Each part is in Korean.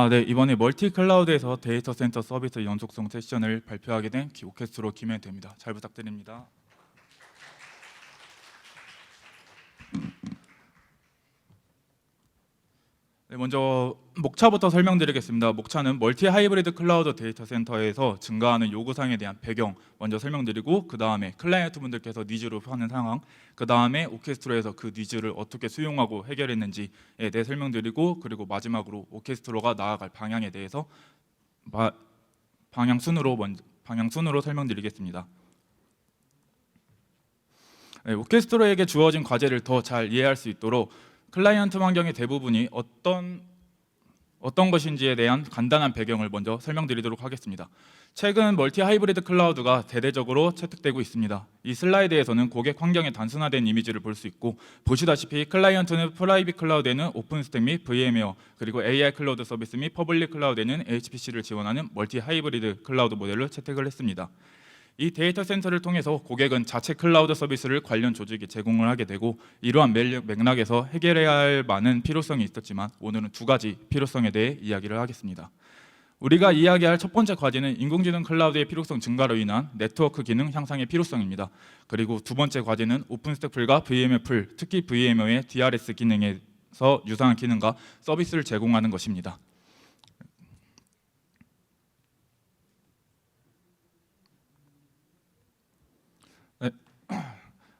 네, 이번에 멀티 클라우드에서 데이터 센터 서비스 연속성 세션을 발표하게 된 오케스트로 김현태입니다. 잘 부탁드립니다. 네, 먼저 목차부터 설명드리겠습니다. 목차는 멀티 하이브리드 클라우드 데이터 센터에서 증가하는 요구사항에 대한 배경 먼저 설명드리고, 그 다음에 클라이언트 분들께서 니즈로 하는 상황, 그 다음에 오케스트로에서 그 니즈를 어떻게 수용하고 해결했는지에 대해 설명드리고, 그리고 마지막으로 오케스트로가 나아갈 방향에 대해서 방향 순으로 설명드리겠습니다. 네, 오케스트로에게 주어진 과제를 더 잘 이해할 수 있도록 클라이언트 환경의 대부분이 어떤 것인지에 대한 간단한 배경을 먼저 설명드리도록 하겠습니다. 최근 멀티 하이브리드 클라우드가 대대적으로 채택되고 있습니다. 이 슬라이드에서는 고객 환경의 단순화된 이미지를 볼 수 있고, 보시다시피 클라이언트는 프라이빗 클라우드에는 오픈스택 및 VM웨어, 그리고 AI 클라우드 서비스 및 퍼블릭 클라우드에는 HPC를 지원하는 멀티 하이브리드 클라우드 모델을 채택을 했습니다. 이 데이터 센터를 통해서 고객은 자체 클라우드 서비스를 관련 조직에 제공을 하게 되고, 이러한 맥락에서 해결해야 할 많은 필요성이 있었지만 오늘은 두 가지 필요성에 대해 이야기를 하겠습니다. 우리가 이야기할 첫 번째 과제는 인공지능 클라우드의 필요성 증가로 인한 네트워크 기능 향상의 필요성입니다. 그리고 두 번째 과제는 오픈스택 풀과 VMware 풀, 특히 VMware의 DRS 기능에서 유사한 기능과 서비스를 제공하는 것입니다.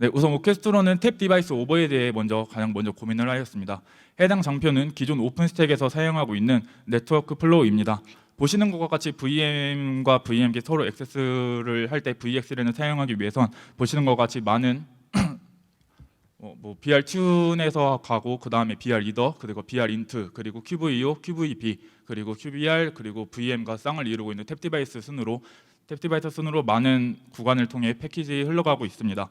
네, 우선 오케스트로는 탭 디바이스 오버에 대해 가장 먼저 고민을 하였습니다. 해당 장표는 기존 오픈스택에서 사용하고 있는 네트워크 플로우입니다. 보시는 것과 같이 VM과 VM기 서로 액세스를 할 때 VXLAN을 사용하기 위해선 보시는 것과 같이 많은 BR 튠에서 가고, 그 다음에 BR 리더, 그리고 BR 인트, 그리고 QVO, QVB, 그리고 QVR, 그리고 VM과 쌍을 이루고 있는 탭 디바이스 순으로 많은 구간을 통해 패키지 흘러가고 있습니다.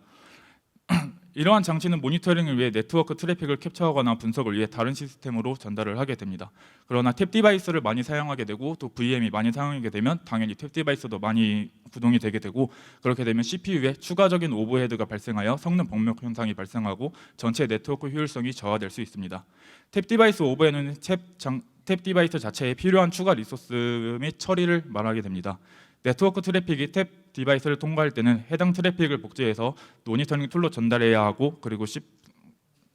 이러한 장치는 모니터링을 위해 네트워크 트래픽을 캡처하거나 분석을 위해 다른 시스템으로 전달을 하게 됩니다. 그러나 탭 디바이스를 많이 사용하게 되고, 또 VM이 많이 사용하게 되면 당연히 탭 디바이스도 많이 구동이 되게 되고, 그렇게 되면 CPU에 추가적인 오버헤드가 발생하여 성능 병목 현상이 발생하고 전체 네트워크 효율성이 저하될 수 있습니다. 탭 디바이스 오버헤드는 탭 디바이스 자체에 필요한 추가 리소스 및 처리를 말하게 됩니다. 네트워크 트래픽이 탭 디바이스를 통과할 때는 해당 트래픽을 복제해서 모니터링 툴로 전달해야 하고, 그리고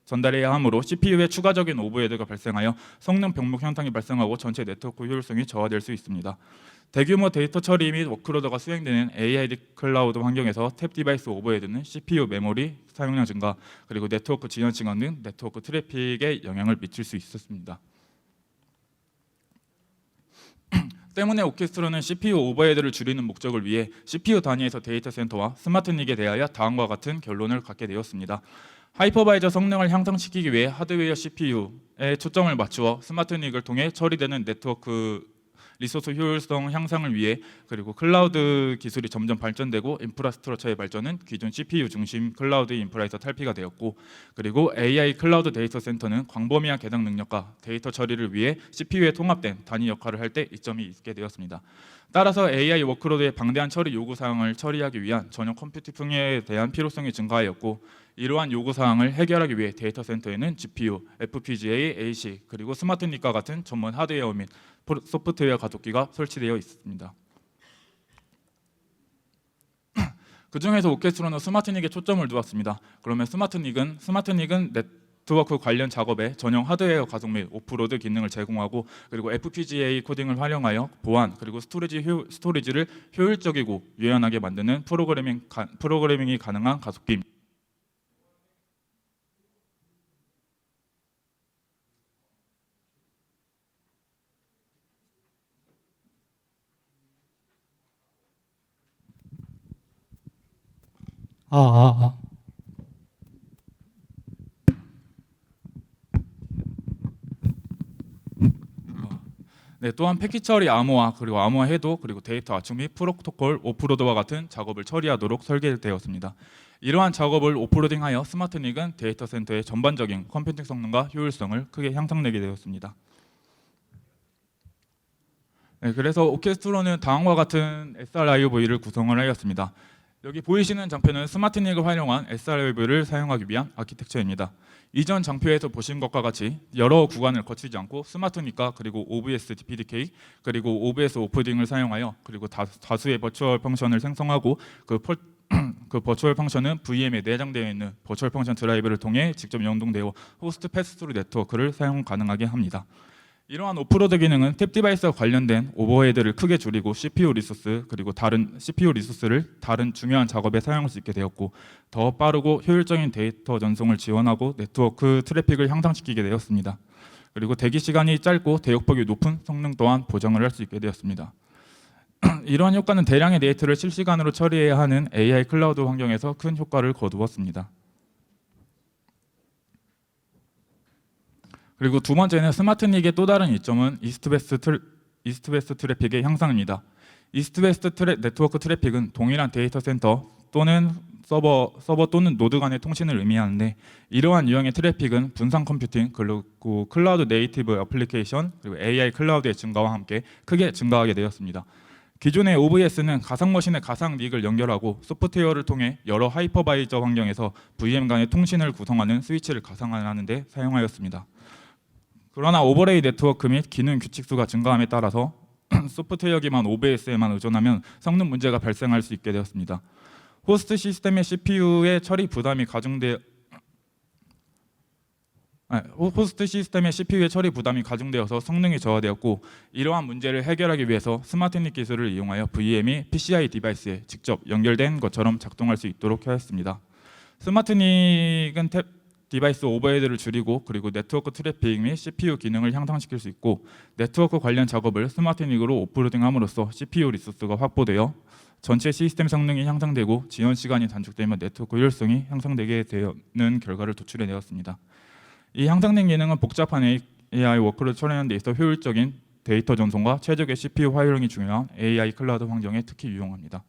전달해야 하므로 CPU에 추가적인 오버헤드가 발생하여 성능 병목 현상이 발생하고 전체 네트워크 효율성이 저하될 수 있습니다. 대규모 데이터 처리 및 워크로드가 수행되는 AI 클라우드 환경에서 탭 디바이스 오버헤드는 CPU 메모리 사용량 증가, 그리고 네트워크 지연 시간 등 네트워크 트래픽에 영향을 미칠 수 있었습니다. 때문에 오케스트로는 CPU 오버헤드를 줄이는 목적을 위해 CPU 단위에서 데이터 센터와 스마트 닉에 대하여 다음과 같은 결론을 갖게 되었습니다. 하이퍼바이저 성능을 향상시키기 위해 하드웨어 CPU에 초점을 맞추어 스마트 닉을 통해 처리되는 네트워크 리소스 효율성 향상을 위해, 그리고 클라우드 기술이 점점 발전되고 인프라스트럭처의 발전은 기존 CPU 중심 클라우드 인프라에서 탈피가 되었고, 그리고 AI 클라우드 데이터 센터는 광범위한 계정 능력과 데이터 처리를 위해 CPU에 통합된 단위 역할을 할 때 이점이 있게 되었습니다. 따라서 AI 워크로드의 방대한 처리 요구사항을 처리하기 위한 전용 컴퓨팅에 대한 필요성이 증가하였고, 이러한 요구사항을 해결하기 위해 데이터 센터에는 GPU, FPGA, ASIC, 그리고 스마트 닉과 같은 전문 하드웨어 및 소프트웨어 가속기가 설치되어 있습니다. 그 중에서 오케스트로는 스마트 닉에 초점을 두었습니다. 그러면 스마트 닉은 네트워크 관련 작업에 전용 하드웨어 가속 및 오프로드 기능을 제공하고, 그리고 FPGA 코딩을 활용하여 보안, 그리고 스토리지를 효율적이고 유연하게 만드는 프로그래밍이 가능한 가속기입니다. 네, 또한 패킷 처리 암호화, 그리고 암호화 해도, 그리고 데이터 압축 및 프로토콜 오프로드와 같은 작업을 처리하도록 설계되었습니다. 이러한 작업을 오프로딩하여 스마트 닉은 데이터 센터의 전반적인 컴퓨팅 성능과 효율성을 크게 향상내게 되었습니다. 네, 그래서 오케스트로는 다음과 같은 SRIOV를 구성을 하였습니다. 여기 보이시는 장표는 스마트닉을 활용한 SRW를 사용하기 위한 아키텍처입니다. 이전 장표에서 보신 것과 같이 여러 구간을 거치지 않고 스마트닉과 그리고 OBS DPDK 그리고 OBS 오프딩을 사용하여 그리고 다수의 버추얼 펑션을 생성하고 그 버추얼 펑션은 VM에 내장되어 있는 버추얼 펑션 드라이브를 통해 직접 연동되어 호스트 패스스루 네트워크를 사용 가능하게 합니다. 이러한 오프로드 기능은 탭 디바이스와 관련된 오버헤드를 크게 줄이고 CPU 리소스 그리고 다른 CPU 리소스를 다른 중요한 작업에 사용할 수 있게 되었고 더 빠르고 효율적인 데이터 전송을 지원하고 네트워크 트래픽을 향상시키게 되었습니다. 그리고 대기 시간이 짧고 대역폭이 높은 성능 또한 보장을 할 수 있게 되었습니다. 이러한 효과는 대량의 데이터를 실시간으로 처리해야 하는 AI 클라우드 환경에서 큰 효과를 거두었습니다. 그리고 두 번째는 스마트닉의 또 다른 이점은 이스트 웨스트 트래픽의 향상입니다. 이스트 웨스트 네트워크 트래픽은 동일한 데이터 센터 또는 서버 또는 노드 간의 통신을 의미하는데 이러한 유형의 트래픽은 분산 컴퓨팅 그리고 클라우드 네이티브 애플리케이션 그리고 AI 클라우드의 증가와 함께 크게 증가하게 되었습니다. 기존의 OVS는 가상 머신의 가상 닉을 연결하고 소프트웨어를 통해 여러 하이퍼바이저 환경에서 VM 간의 통신을 구성하는 스위치를 가상화하는 데 사용하였습니다. 그러나 오버레이 네트워크 및 기능 규칙수가 증가함에 따라서 소프트웨어 기반 OBS에만 의존하면 성능 문제가 발생할 수 있게 되었습니다. 호스트 시스템의 CPU의 처리 부담이 가중되어서 성능이 저하되었고 이러한 문제를 해결하기 위해서 스마트닉 기술을 이용하여 VM이 PCI 디바이스에 직접 연결된 것처럼 작동할 수 있도록 하였습니다. 스마트닉은 디바이스 오버헤드를 줄이고 그리고 네트워크 트래픽 및 CPU 기능을 향상시킬 수 있고 네트워크 관련 작업을 스마트닉으로 오프로딩함으로써 CPU 리소스가 확보되어 전체 시스템 성능이 향상되고 지연 시간이 단축되면 네트워크 효율성이 향상되게 되는 결과를 도출해내었습니다. 이 향상된 기능은 복잡한 AI 워크를 처리하는 데 있어 효율적인 데이터 전송과 최적의 CPU 활용이 중요한 AI 클라우드 환경에 특히 유용합니다.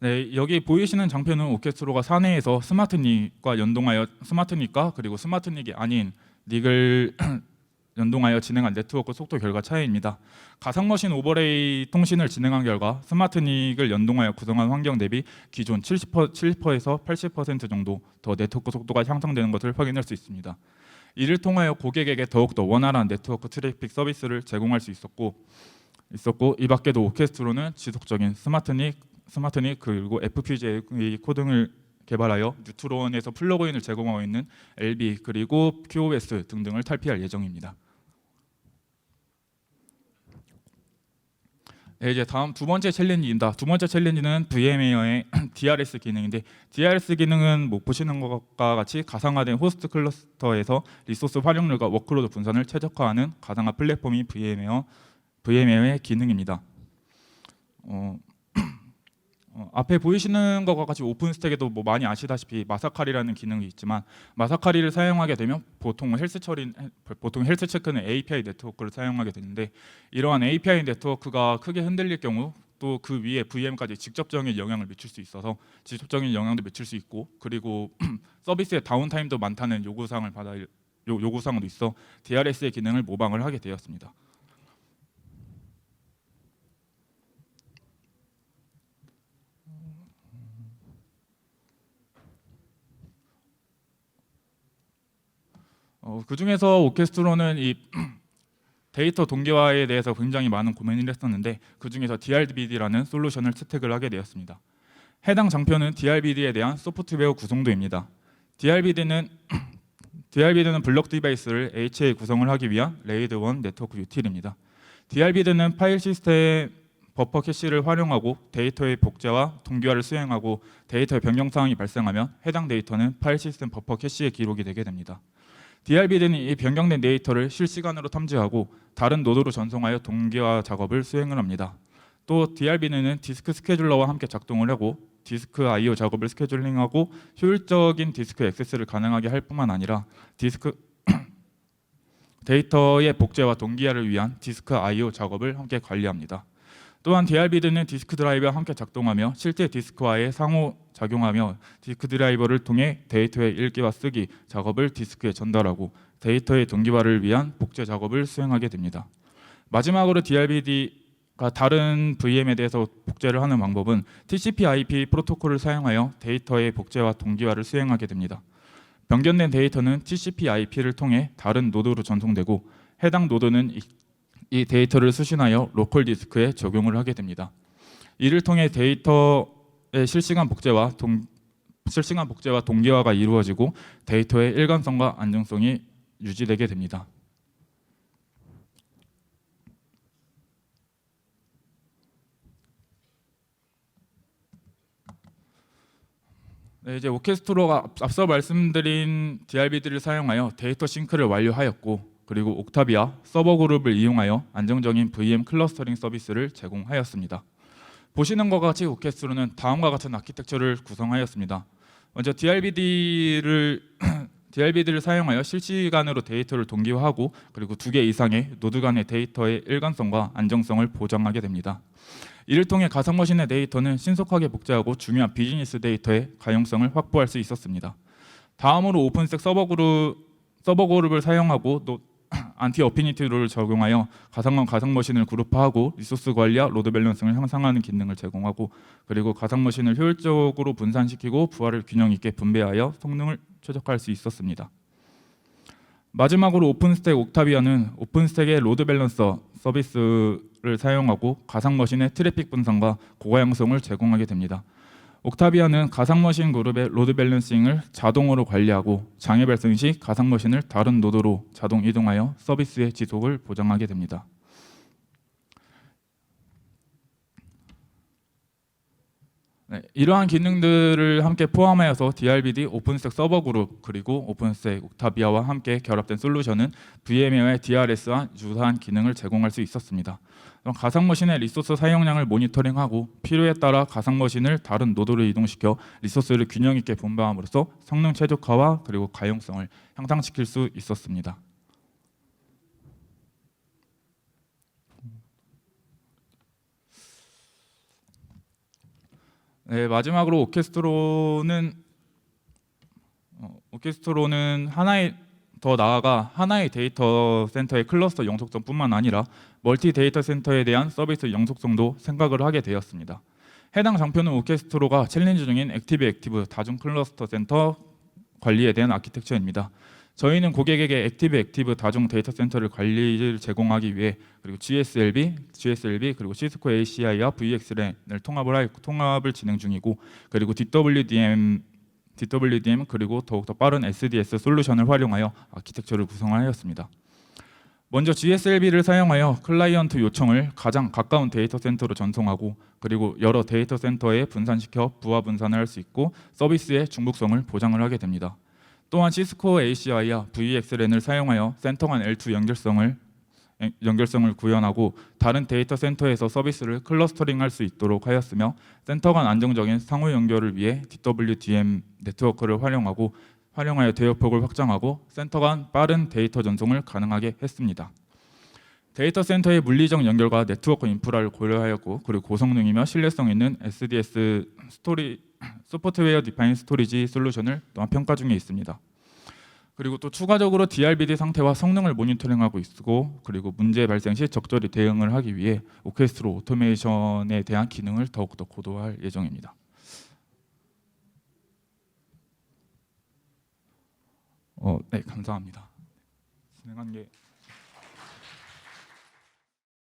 네, 여기 보이시는 장표는 오케스트로가 사내에서 스마트닉과 그리고 스마트닉이 아닌 닉을 연동하여 진행한 네트워크 속도 결과 차이입니다. 가상머신 오버레이 통신을 진행한 결과 스마트닉을 연동하여 구성한 환경 대비 기존 70%에서 80% 정도 더 네트워크 속도가 향상되는 것을 확인할 수 있습니다. 이를 통하여 고객에게 더욱더 원활한 네트워크 트래픽 서비스를 제공할 수 있었고 이 밖에도 오케스트로는 지속적인 스마트닉 그리고 FPGA 코딩을 개발하여 뉴트론에서 플러그인을 제공하고 있는 LB 그리고 QoS 등등을 탈피할 예정입니다. 네, 이제 다음 두 번째 챌린지입니다. 두 번째 챌린지는 VM웨어의 DRS 기능인데 DRS 기능은 보시는 것과 같이 가상화된 호스트 클러스터에서 리소스 활용률과 워크로드 분산을 최적화하는 가상화 플랫폼이 VM웨어의 기능입니다. 앞에 보이시는 것과 같이 오픈스택에도 많이 아시다시피 마사카리라는 기능이 있지만 마사카리를 사용하게 되면 보통 헬스 체크는 API 네트워크를 사용하게 되는데 이러한 API 네트워크가 크게 흔들릴 경우 또 그 위에 VM까지 직접적인 영향을 미칠 수 있어서 직접적인 영향도 미칠 수 있고 그리고 서비스의 다운타임도 많다는 요구사항도 있어 DRS의 기능을 모방을 하게 되었습니다. 그 중에서 오케스트로는 이 데이터 동기화에 대해서 굉장히 많은 고민을 했었는데 그 중에서 DRBD라는 솔루션을 채택을 하게 되었습니다. 해당 장표는 DRBD에 대한 소프트웨어 구성도입니다. DRBD는 블록 디바이스를 HA 구성을 하기 위한 레이드 1 네트워크 유틸입니다. DRBD는 파일 시스템 버퍼 캐시를 활용하고 데이터의 복제와 동기화를 수행하고 데이터의 변경 사항이 발생하면 해당 데이터는 파일 시스템 버퍼 캐시에 기록이 되게 됩니다. DRBD는 이 변경된 데이터를 실시간으로 탐지하고 다른 노드로 전송하여 동기화 작업을 수행을 합니다. 또 DRBD는 디스크 스케줄러와 함께 작동을 하고 디스크 I/O 작업을 스케줄링하고 효율적인 디스크 액세스를 가능하게 할 뿐만 아니라 데이터의 복제와 동기화를 위한 디스크 I/O 작업을 함께 관리합니다. 또한 DRBD는 디스크 드라이브와 함께 작동하며 실제 디스크와의 상호작용하며 디스크 드라이버를 통해 데이터의 읽기와 쓰기 작업을 디스크에 전달하고 데이터의 동기화를 위한 복제 작업을 수행하게 됩니다. 마지막으로 DRBD가 다른 VM에 대해서 복제를 하는 방법은 TCP/IP 프로토콜을 사용하여 데이터의 복제와 동기화를 수행하게 됩니다. 변경된 데이터는 TCP/IP를 통해 다른 노드로 전송되고 해당 노드는 이 데이터를 수신하여 로컬 디스크에 적용을 하게 됩니다. 이를 통해 데이터의 실시간 복제와 동기화가 이루어지고 데이터의 일관성과 안정성이 유지되게 됩니다. 네, 이제 오케스트로가 앞서 말씀드린 DRBD를 사용하여 데이터 싱크를 완료하였고, 그리고 옥타비아 서버 그룹을 이용하여 안정적인 VM 클러스터링 서비스를 제공하였습니다. 보시는 것과 같이 오케스트로는 다음과 같은 아키텍처를 구성하였습니다. 먼저 DRBD를 사용하여 실시간으로 데이터를 동기화하고, 그리고 2개 이상의 노드 간의 데이터의 일관성과 안정성을 보장하게 됩니다. 이를 통해 가상머신의 데이터는 신속하게 복제하고 중요한 비즈니스 데이터의 가용성을 확보할 수 있었습니다. 다음으로 오픈스택 서버 그룹을 사용하고 안티 어피니티 룰을 적용하여 가상머신을 그룹화하고 리소스 관리와 로드 밸런싱을 향상하는 기능을 제공하고, 그리고 가상머신을 효율적으로 분산시키고 부하를 균형 있게 분배하여 성능을 최적화할 수 있었습니다. 마지막으로 오픈스택 옥타비아는 오픈스택의 로드 밸런서 서비스를 사용하고 가상머신의 트래픽 분산과 고가용성을 제공하게 됩니다. 옥타비아는 가상머신 그룹의 로드 밸런싱을 자동으로 관리하고 장애 발생 시 가상머신을 다른 노드로 자동 이동하여 서비스의 지속을 보장하게 됩니다. 네, 이러한 기능들을 함께 포함하여서 DRBD 오픈스택 서버 그룹 그리고 오픈스택 옥타비아와 함께 결합된 솔루션은 VMware의 DRS와 유사한 기능을 제공할 수 있었습니다. 가상머신의 리소스 사용량을 모니터링하고 필요에 따라 가상머신을 다른 노드로 이동시켜 리소스를 균형 있게 분배함으로써 성능 최적화와 그리고 가용성을 향상시킬 수 있었습니다. 네, 마지막으로 오케스트로는 더 나아가 하나의 데이터 센터의 클러스터 영속성뿐만 아니라 멀티 데이터 센터에 대한 서비스 영속성도 생각을 하게 되었습니다. 해당 장표는 오케스트로가 챌린지 중인 액티브 다중 클러스터 센터 관리에 대한 아키텍처입니다. 저희는 고객에게 액티브 다중 데이터 센터를 관리를 제공하기 위해 그리고 GSLB 그리고 시스코 ACI와 VXLAN을 통합을 진행 중이고, 그리고 DWDM 그리고 더욱더 빠른 SDS 솔루션을 활용하여 아키텍처를 구성하였습니다. 먼저 GSLB를 사용하여 클라이언트 요청을 가장 가까운 데이터 센터로 전송하고, 그리고 여러 데이터 센터에 분산시켜 부하 분산을 할 수 있고 서비스의 중복성을 보장을 하게 됩니다. 또한 시스코 ACI와 VXLAN을 사용하여 센터 간 L2 연결성을 구현하고 다른 데이터 센터에서 서비스를 클러스터링할 수 있도록 하였으며, 센터 간 안정적인 상호 연결을 위해 DWDM 네트워크를 활용하여 대역폭을 확장하고 센터 간 빠른 데이터 전송을 가능하게 했습니다. 데이터 센터의 물리적 연결과 네트워크 인프라를 고려하였고, 그리고 고성능이며 신뢰성 있는 SDS 소프트웨어 디파인 스토리지 솔루션을 또한 평가 중에 있습니다. 그리고 또 추가적으로 DRBD 상태와 성능을 모니터링하고 있고, 그리고 문제 발생 시 적절히 대응을 하기 위해 오케스트로 오토메이션에 대한 기능을 더욱더 고도화할 예정입니다. 네, 감사합니다. 진행한 게